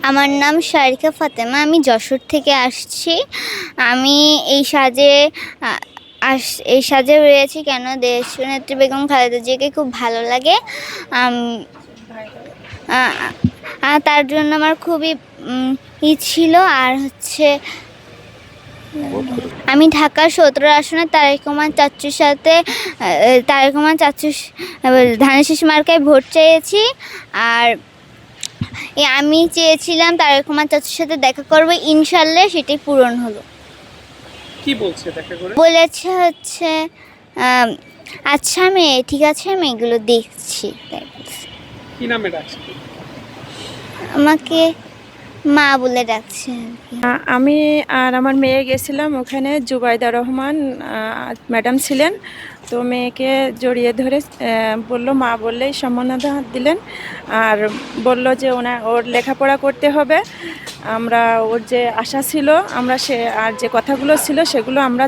আমার নাম শারিকা ফাতেমা। আমি যশোর থেকে আসছি। আমি এই সাজে আ এই সাজে রয়েছি কেন, দেশনেত্রী বেগম খালেদা জিয়াকে খুব ভালো লাগে। আম আ তার জন্য আমার খুবই ছিল। আর হচ্ছে আমি ঢাকা ১৭ আসনে তারেক রহমান চাচ্চুর সাথে তারেক রহমান চাচ্চুর ধানের শীষ মার্কায় ভোট চেয়েছি। আর আমি চেয়েছিলাম তারেক রহমান চাচুর সাথে দেখা করবো, ইনশাল্লাহ সেটাই পূরণ হলো। কি বলছে দেখা করে? বলেছে হচ্ছে আচ্ছা মেয়ে, ঠিক আছে আমি এগুলো দেখছি, তাই বলছে। কি নামে ডাকছে? আমাকে মা বলে ডাকছে আর কি। আমি আর আমার মেয়ে গেছিলাম ওখানে। জুবাইদা রহমান ম্যাডাম ছিলেন, তো মেয়েকে জড়িয়ে ধরে বলল, মা বললেই সম্মাননা দিলেন। আর বলল যে ওর লেখাপড়া করতে হবে। আমরা ওর যে আশা ছিল আমরা আর যে কথাগুলো ছিল সেগুলো আমরা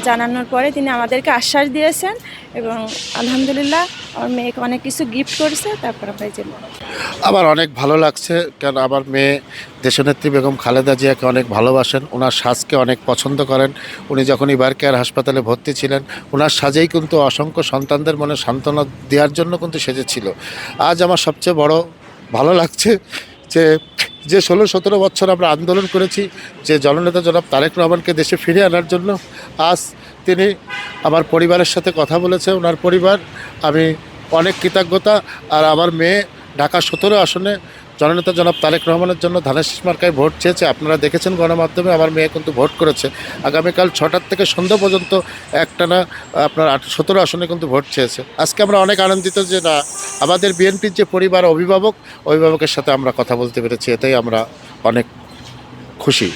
জানানোর পরে তিনি আমাদেরকে আশ্বাস দিয়েছেন এবং আলহামদুলিল্লাহ আমার মেয়েকে অনেক কিছু গিফট করেছে। তারপর আমরা যে আমার অনেক ভালো লাগছে, কারণ আমার মেয়ে দেশনেত্রী বেগম খালেদা জিয়াকে অনেক ভালোবাসেন, ওনার সাজকে অনেক পছন্দ করেন। উনি যখন ইবার কেয়ার হাসপাতালে ভর্তি ছিলেন, ওনার সাজেই কিন্তু অসংখ্য সন্তানদের মনে সান্ত্বনা দেওয়ার জন্য কিন্তু সেজেছিল। আজ আমার সবচেয়ে বড় ভালো লাগছে যে 16-17 বছর আমরা আন্দোলন করেছি, যে জননেতা জনাব তারেক রহমানকে দেশে ফিরে আনার জন্য, আজ তিনি আমার পরিবারের সাথে কথা বলেছে। ওনার পরিবার, আমি অনেক কৃতজ্ঞতা। আর আমার মেয়ে ঢাকা 17 আসনে জননেতা জনাব তারেক রহমানের জন্য ধানের শীষ মার্কায় ভোট চেয়েছে। আপনারা দেখেছেন গণমাধ্যমে, আমার মেয়ে কিন্তু ভোট করেছে। আগামীকাল 6টার থেকে সন্ধ্যা পর্যন্ত একটানা আপনার 17 আসনে কিন্তু ভোট চেয়েছে। আজকে আমরা অনেক আনন্দিত যে না, আমাদের বিএনপির যে পরিবার অভিভাবকের সাথে আমরা কথা বলতে পেরেছি, এটাই আমরা অনেক খুশি।